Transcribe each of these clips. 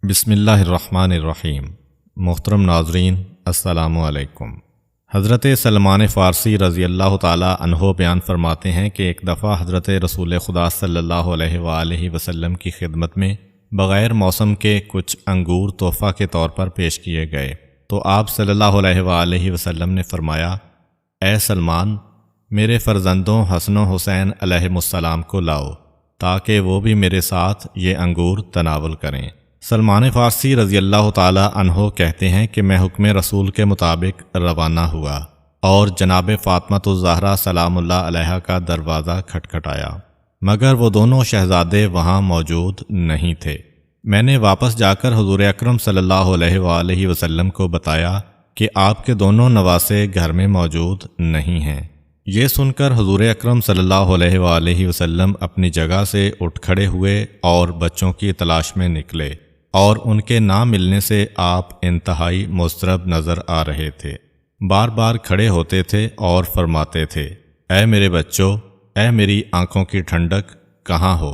بسم اللہ الرحمن الرحیم۔ محترم ناظرین، السلام علیکم۔ حضرت سلمان فارسی رضی اللہ تعالی عنہ بیان فرماتے ہیں کہ ایک دفعہ حضرت رسول خدا صلی اللہ علیہ وآلہ وسلم کی خدمت میں بغیر موسم کے کچھ انگور تحفہ کے طور پر پیش کیے گئے، تو آپ صلی اللہ علیہ وآلہ وسلم نے فرمایا، اے سلمان، میرے فرزندوں حسن و حسین علیہم السلام کو لاؤ تاکہ وہ بھی میرے ساتھ یہ انگور تناول کریں۔ سلمان فارسی رضی اللہ تعالی عنہ کہتے ہیں کہ میں حکم رسول کے مطابق روانہ ہوا اور جناب فاطمۃ الزہرا سلام اللہ علیہا کا دروازہ کھٹکھٹایا، مگر وہ دونوں شہزادے وہاں موجود نہیں تھے۔ میں نے واپس جا کر حضور اکرم صلی اللہ علیہ وآلہ وسلم کو بتایا کہ آپ کے دونوں نواسے گھر میں موجود نہیں ہیں۔ یہ سن کر حضور اکرم صلی اللہ علیہ وآلہ وسلم اپنی جگہ سے اٹھ کھڑے ہوئے اور بچوں کی تلاش میں نکلے، اور ان کے نہ ملنے سے آپ انتہائی مضطرب نظر آ رہے تھے۔ بار بار کھڑے ہوتے تھے اور فرماتے تھے، اے میرے بچوں، اے میری آنکھوں کی ٹھنڈک، کہاں ہو؟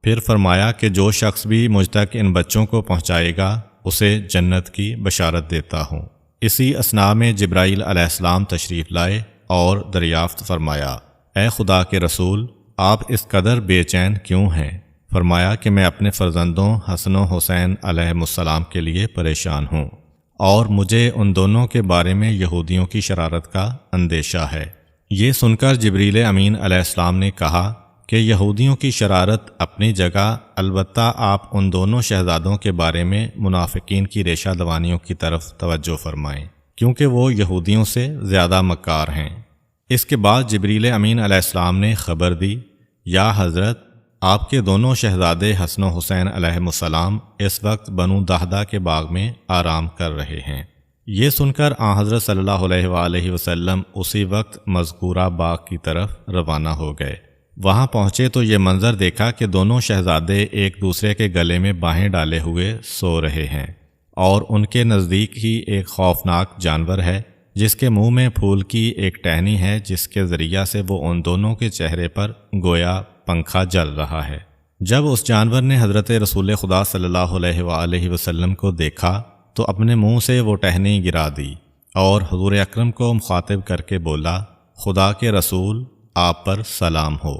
پھر فرمایا کہ جو شخص بھی مجھ تک ان بچوں کو پہنچائے گا اسے جنت کی بشارت دیتا ہوں۔ اسی اثناء میں جبرائیل علیہ السلام تشریف لائے اور دریافت فرمایا، اے خدا کے رسول، آپ اس قدر بے چین کیوں ہیں؟ فرمایا کہ میں اپنے فرزندوں حسن و حسین علیہم السلام کے لیے پریشان ہوں، اور مجھے ان دونوں کے بارے میں یہودیوں کی شرارت کا اندیشہ ہے۔ یہ سن کر جبریل امین علیہ السلام نے کہا کہ یہودیوں کی شرارت اپنی جگہ، البتہ آپ ان دونوں شہزادوں کے بارے میں منافقین کی ریشہ دوانیوں کی طرف توجہ فرمائیں، کیونکہ وہ یہودیوں سے زیادہ مکار ہیں۔ اس کے بعد جبریل امین علیہ السلام نے خبر دی، یا حضرت، آپ کے دونوں شہزادے حسن و حسین علیہم السلام اس وقت بنو دہدہ کے باغ میں آرام کر رہے ہیں۔ یہ سن کر آن حضرت صلی اللہ علیہ وآلہ وسلم اسی وقت مذکورہ باغ کی طرف روانہ ہو گئے۔ وہاں پہنچے تو یہ منظر دیکھا کہ دونوں شہزادے ایک دوسرے کے گلے میں باہیں ڈالے ہوئے سو رہے ہیں، اور ان کے نزدیک ہی ایک خوفناک جانور ہے جس کے منہ میں پھول کی ایک ٹہنی ہے، جس کے ذریعہ سے وہ ان دونوں کے چہرے پر گویا پنکھا جل رہا ہے۔ جب اس جانور نے حضرت رسول خدا صلی اللہ علیہ وآلہ وسلم کو دیکھا تو اپنے منہ سے وہ ٹہنی گرا دی اور حضور اکرم کو مخاطب کر کے بولا، خدا کے رسول، آپ پر سلام ہو۔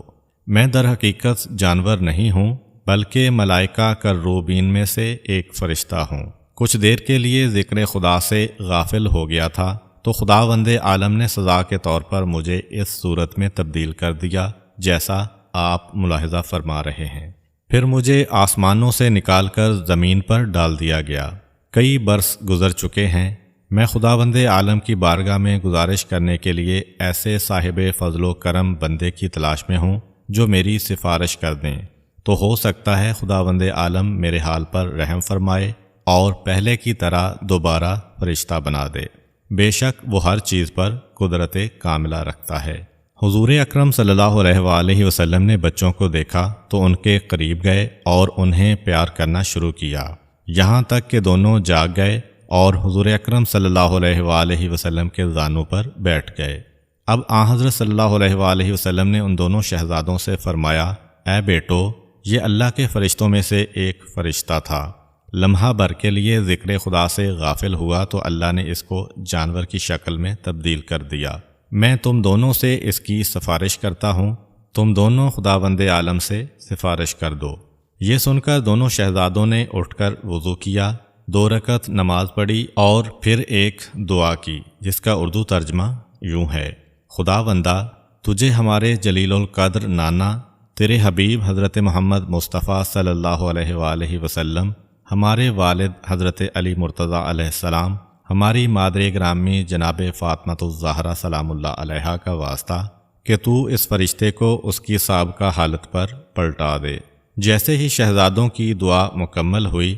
میں در حقیقت جانور نہیں ہوں، بلکہ ملائکہ کروبین میں سے ایک فرشتہ ہوں۔ کچھ دیر کے لیے ذکر خدا سے غافل ہو گیا تھا تو خداوند عالم نے سزا کے طور پر مجھے اس صورت میں تبدیل کر دیا جیسا آپ ملاحظہ فرما رہے ہیں۔ پھر مجھے آسمانوں سے نکال کر زمین پر ڈال دیا گیا۔ کئی برس گزر چکے ہیں۔ میں خداوند عالم کی بارگاہ میں گزارش کرنے کے لیے ایسے صاحب فضل و کرم بندے کی تلاش میں ہوں جو میری سفارش کر دیں، تو ہو سکتا ہے خداوند عالم میرے حال پر رحم فرمائے اور پہلے کی طرح دوبارہ فرشتہ بنا دے۔ بے شک وہ ہر چیز پر قدرت کاملہ رکھتا ہے۔ حضور اکرم صلی اللہ علیہ وآلہ وسلم نے بچوں کو دیکھا تو ان کے قریب گئے اور انہیں پیار کرنا شروع کیا، یہاں تک کہ دونوں جاگ گئے اور حضور اکرم صلی اللہ علیہ وآلہ وسلم کے زانوں پر بیٹھ گئے۔ اب آن حضرت صلی اللہ علیہ وآلہ وسلم نے ان دونوں شہزادوں سے فرمایا، اے بیٹو، یہ اللہ کے فرشتوں میں سے ایک فرشتہ تھا۔ لمحہ بھر کے لیے ذکر خدا سے غافل ہوا تو اللہ نے اس کو جانور کی شکل میں تبدیل کر دیا۔ میں تم دونوں سے اس کی سفارش کرتا ہوں، تم دونوں خداوند عالم سے سفارش کر دو۔ یہ سن کر دونوں شہزادوں نے اٹھ کر وضو کیا، 2 رکعت نماز پڑھی اور پھر ایک دعا کی جس کا اردو ترجمہ یوں ہے، خداوندہ، تجھے ہمارے جلیل القدر نانا، تیرے حبیب حضرت محمد مصطفیٰ صلی اللہ علیہ وآلہ وسلم، ہمارے والد حضرت علی مرتضیٰ علیہ السلام، ہماری مادر گرامی جناب فاطمۃ الزہرا سلام اللہ علیہا کا واسطہ کہ تو اس فرشتے کو اس کی سابقہ حالت پر پلٹا دے۔ جیسے ہی شہزادوں کی دعا مکمل ہوئی،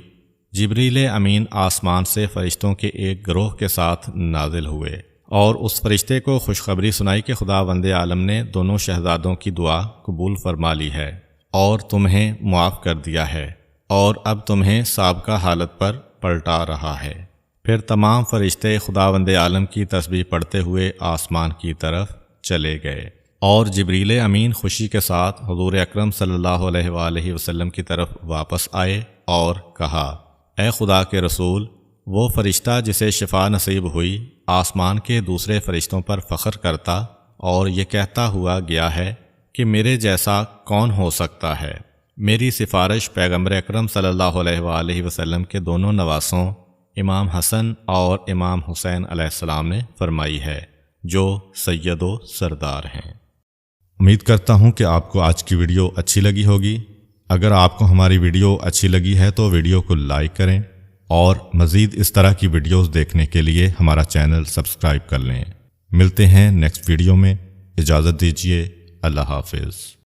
جبریل امین آسمان سے فرشتوں کے ایک گروہ کے ساتھ نازل ہوئے اور اس فرشتے کو خوشخبری سنائی کہ خداوند عالم نے دونوں شہزادوں کی دعا قبول فرما لی ہے اور تمہیں معاف کر دیا ہے، اور اب تمہیں سابقہ حالت پر پلٹا رہا ہے۔ پھر تمام فرشتے خداوند عالم کی تسبیح پڑھتے ہوئے آسمان کی طرف چلے گئے، اور جبریل امین خوشی کے ساتھ حضور اکرم صلی اللہ علیہ وآلہ وسلم کی طرف واپس آئے اور کہا، اے خدا کے رسول، وہ فرشتہ جسے شفا نصیب ہوئی آسمان کے دوسرے فرشتوں پر فخر کرتا اور یہ کہتا ہوا گیا ہے کہ میرے جیسا کون ہو سکتا ہے۔ میری سفارش پیغمبر اکرم صلی اللہ علیہ وآلہ وسلم کے دونوں نواسوں امام حسن اور امام حسین علیہ السلام نے فرمائی ہے، جو سید و سردار ہیں۔ امید کرتا ہوں کہ آپ کو آج کی ویڈیو اچھی لگی ہوگی۔ اگر آپ کو ہماری ویڈیو اچھی لگی ہے تو ویڈیو کو لائک کریں اور مزید اس طرح کی ویڈیوز دیکھنے کے لیے ہمارا چینل سبسکرائب کر لیں۔ ملتے ہیں نیکسٹ ویڈیو میں، اجازت دیجیے، اللہ حافظ۔